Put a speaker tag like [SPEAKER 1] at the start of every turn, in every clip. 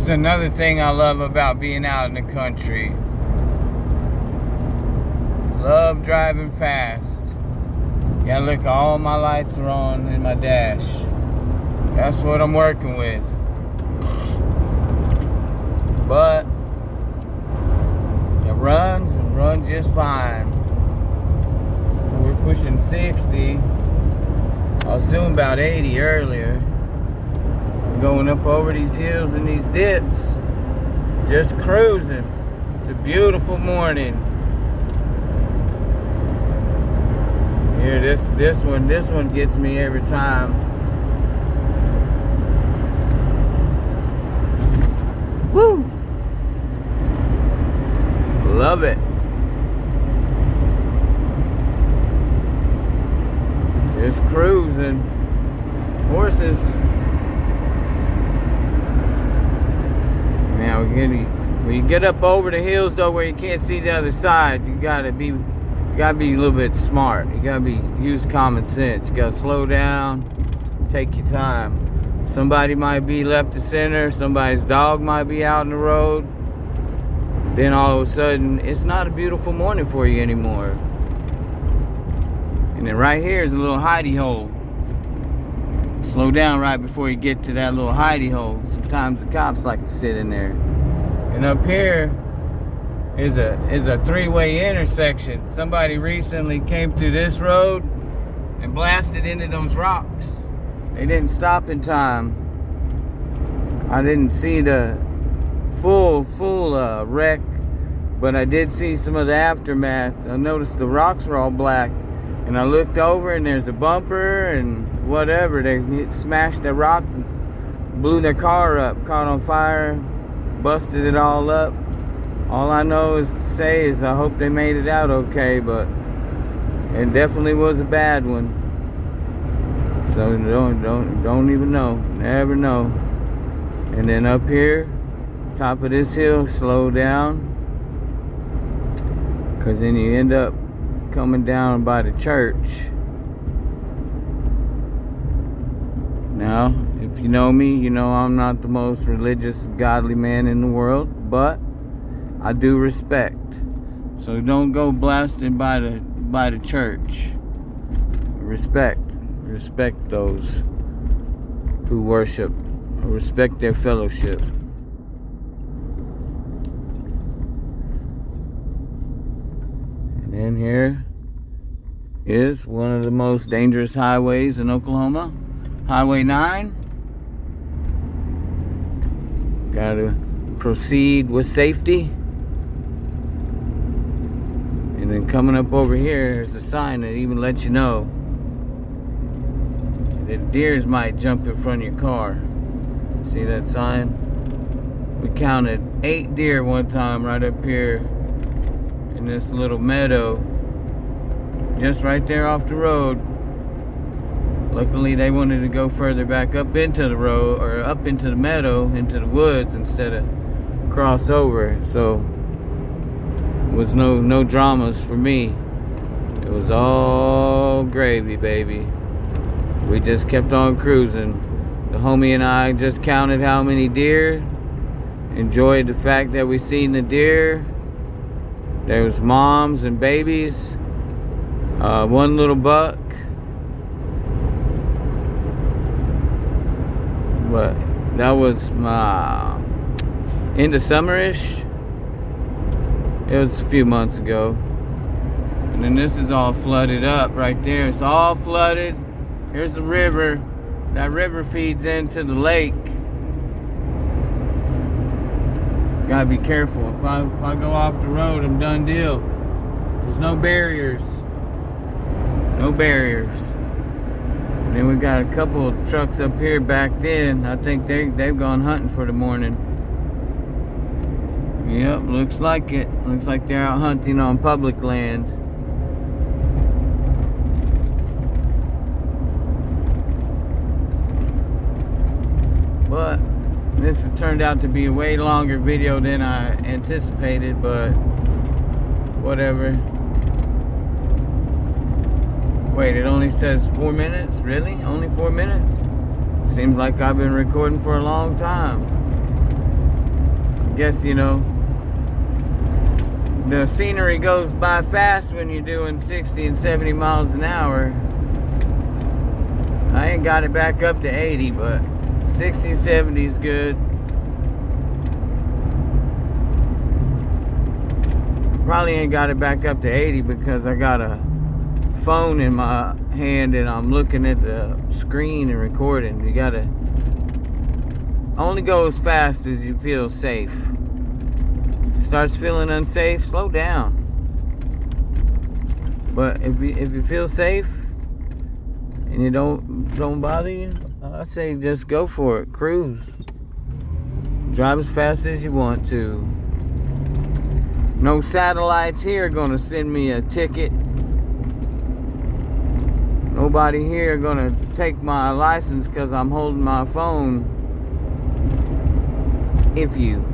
[SPEAKER 1] There's another thing I love about being out in the country. Love driving fast. Yeah, look, all my lights are on in my dash. That's what I'm working with. But it runs just fine. We're pushing 60. I was doing about 80 earlier. Going up over these hills and these dips. Just cruising. It's a beautiful morning. Here, this one gets me every time. Woo! Love it. Just cruising. Horses. Now, when you get up over the hills though, where you can't see the other side, you gotta be a little bit smart. You gotta use common sense. You gotta slow down, take your time. Somebody might be left to center. Somebody's dog might be out in the road. Then all of a sudden, it's not a beautiful morning for you anymore. And then right here is a little hidey hole. Slow down right before you get to that little hidey hole. Sometimes the cops like to sit in there. And up here is a three-way intersection. Somebody recently came through this road and blasted into those rocks. They didn't stop in time. I didn't see the full wreck, but I did see some of the aftermath. I noticed the rocks were all black, and I looked over and there's a bumper and whatever. They smashed the rock, blew their car up, caught on fire, busted it all up. All I know is to say is I hope they made it out okay, but it definitely was a bad one. So don't even know, never know. And then up here, top of this hill, slow down, cause then you end up coming down by the church. Now, if you know me, you know I'm not the most religious, godly man in the world, but I do respect. So don't go blasting by the church. Respect those who worship. Respect their fellowship. And then here is one of the most dangerous highways in Oklahoma. Highway 9. Gotta proceed with safety. And then coming up over here, there's a sign that even lets you know that deers might jump in front of your car. See that sign? We counted 8 deer one time right up here in this little meadow, just right there off the road. Luckily, they wanted to go further back up into the road, or up into the meadow, into the woods, instead of cross over. So it was no dramas for me. It was all gravy, baby. We just kept on cruising. The homie and I just counted how many deer. Enjoyed the fact that we seen the deer. There was moms and babies. One little buck. But that was into summerish. It was a few months ago. And then this is all flooded up right there. It's all flooded. Here's the river. That river feeds into the lake. Gotta be careful. If I go off the road, I'm done deal. There's no barriers. No barriers. And then we got a couple of trucks up here backed in. I think they've gone hunting for the morning. Yep, looks like it. Looks like they're out hunting on public land. But this has turned out to be a way longer video than I anticipated, but whatever. Wait, it only says 4 minutes? Really? Only 4 minutes? Seems like I've been recording for a long time. guess, you know, the scenery goes by fast when you're doing 60 and 70 miles an hour. I ain't got it back up to 80, but 60, 70 is good. Probably ain't got it back up to 80 because I got a phone in my hand and I'm looking at the screen and recording. You gotta only go as fast as you feel safe. Starts feeling unsafe, slow down. But if you feel safe and it don't bother you, I say just go for it. Cruise. Drive as fast as you want to. No satellites here gonna send me a ticket. Nobody here gonna take my license because I'm holding my phone. If you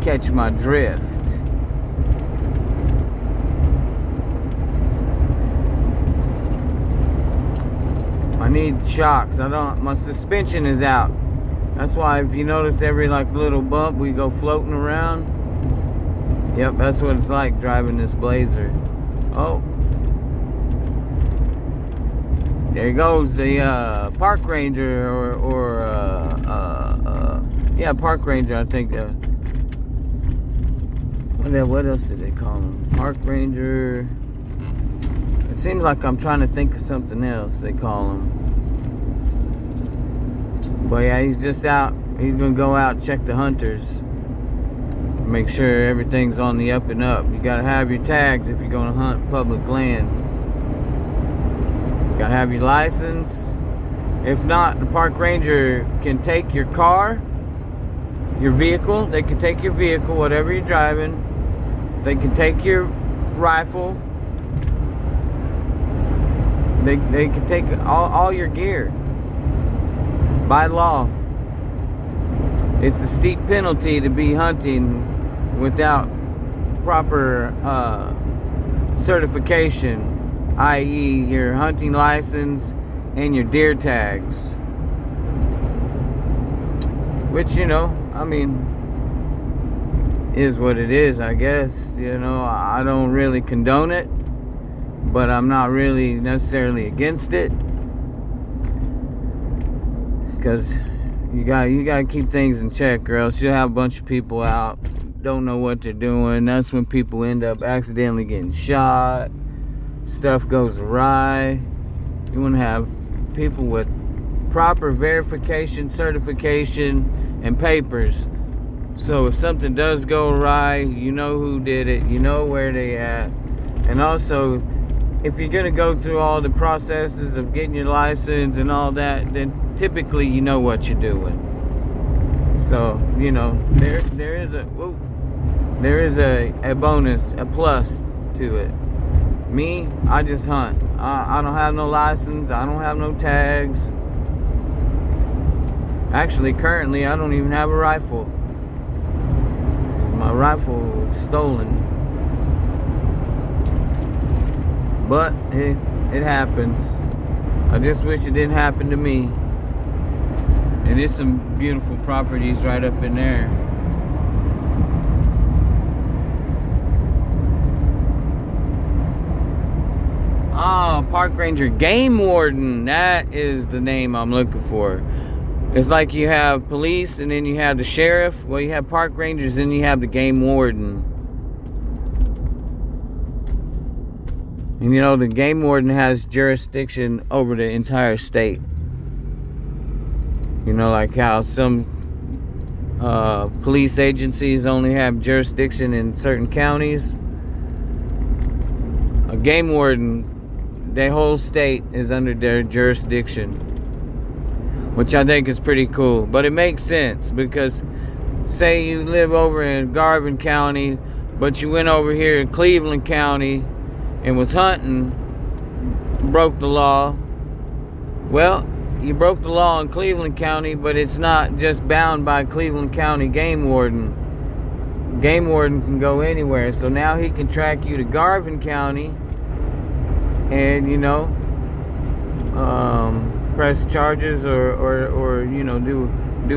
[SPEAKER 1] catch my drift. I need shocks. My suspension is out. That's why if you notice every like little bump we go floating around. Yep, that's what it's like driving this Blazer. Oh. There goes the park ranger or yeah, park ranger, I think. What else did they call him? Park ranger. It seems like I'm trying to think of something else they call him. But yeah, he's just out. He's gonna go out and check the hunters. Make sure everything's on the up and up. You gotta have your tags if you're gonna hunt public land. You gotta have your license. If not, the park ranger can take your car, your vehicle. They can take your vehicle, whatever you're driving. They can take your rifle. They can take all your gear. By law. It's a steep penalty to be hunting without proper certification, i.e. your hunting license and your deer tags. Which, you know, I mean, is what it is, I guess. You know, I don't really condone it, but I'm not really necessarily against it. Because you gotta keep things in check, or else you'll have a bunch of people out, don't know what they're doing. That's when people end up accidentally getting shot. Stuff goes awry. You want to have people with proper verification, certification, and papers. So if something does go awry, you know who did it, you know where they at. And also, if you're gonna go through all the processes of getting your license and all that, then typically you know what you're doing. So, you know, there is a bonus, a plus to it. Me, I just hunt. I don't have no license. I don't have no tags. Actually, currently, I don't even have a rifle. My rifle was stolen. But it happens. I just wish it didn't happen to me. And there's some beautiful properties right up in there. Oh, Park Ranger Game Warden. That is the name I'm looking for. It's like you have police and then you have the sheriff. Well, you have park rangers, then you have the game warden. And you know, the game warden has jurisdiction over the entire state. You know, like how some police agencies only have jurisdiction in certain counties. A game warden, their whole state is under their jurisdiction, which I think is pretty cool. But it makes sense because say you live over in Garvin County, but you went over here in Cleveland County and was hunting, broke the law. Well, you broke the law in Cleveland County, but it's not just bound by Cleveland County game warden. Game warden can go anywhere. So now he can track you to Garvin County and, you know, press charges or you know, do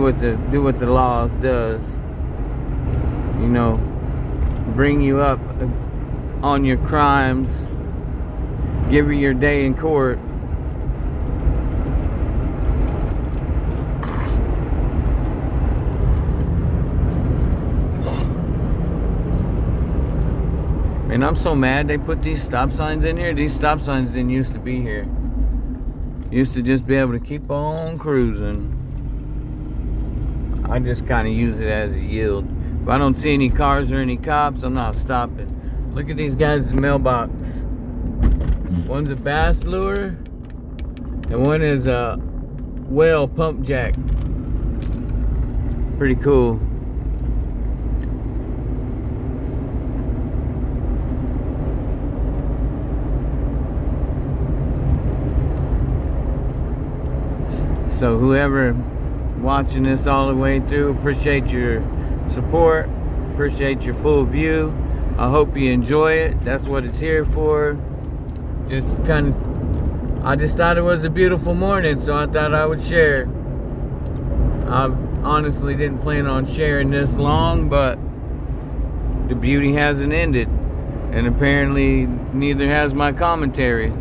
[SPEAKER 1] what the laws does. you know, bring you up on your crimes, give you your day in court. And I'm so mad they put these stop signs in here. These stop signs didn't used to be here. Used to just be able to keep on cruising. I just kind of use it as a yield. If I don't see any cars or any cops, I'm not stopping. Look at these guys' mailbox. One's a bass lure, and one is a whale pump jack. Pretty cool. So whoever watching this all the way through, appreciate your support, appreciate your full view. I hope you enjoy it. That's what it's here for. I just thought it was a beautiful morning, so I thought I would share. I honestly didn't plan on sharing this long, but the beauty hasn't ended, and apparently neither has my commentary.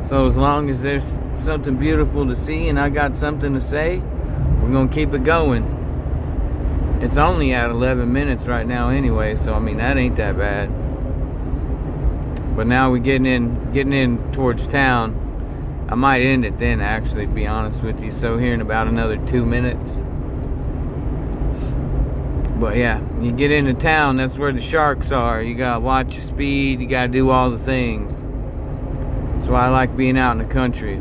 [SPEAKER 1] So as long as there's something beautiful to see and I got something to say, we're gonna keep it going. It's only at 11 minutes right now anyway, so I mean that ain't that bad. But now we're getting in towards town. I might end it then, actually, to be honest with you. So here in about another 2 minutes. But yeah, you get into town, that's where the sharks are. You gotta watch your speed, you gotta do all the things. That's why I like being out in the country.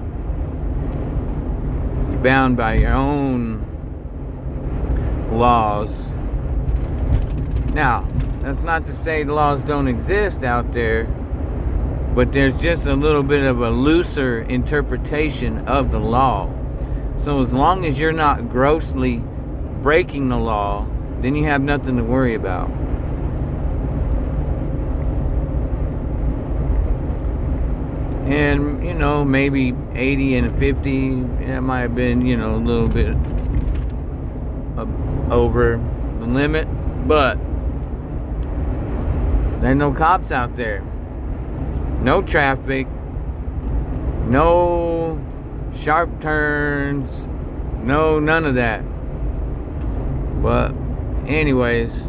[SPEAKER 1] You're bound by your own laws. Now, that's not to say the laws don't exist out there, but there's just a little bit of a looser interpretation of the law. So as long as you're not grossly breaking the law, then you have nothing to worry about. And, you know, maybe 80 and 50, that might have been, you know, a little bit over the limit. But there ain't no cops out there. No traffic. No sharp turns. No, none of that. But anyways,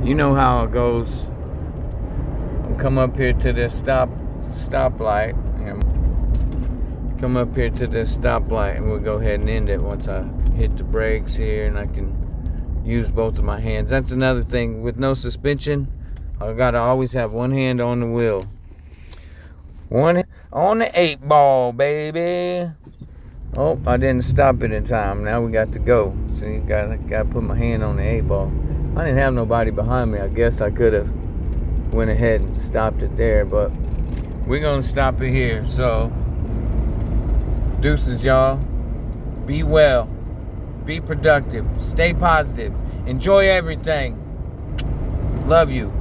[SPEAKER 1] you know how it goes. I'll come up here to this stoplight, and come up here to this stoplight, and we'll go ahead and end it once I hit the brakes here and I can use both of my hands. That's another thing with no suspension. I gotta always have one hand on the wheel, one on the 8 ball, baby. Oh, I didn't stop it in time. Now we got to go. So you gotta put my hand on the 8 ball. I didn't have nobody behind me. I guess I could have went ahead and stopped it there, but we're gonna stop it here. So deuces, y'all. Be well, be productive, stay positive, enjoy everything. Love you.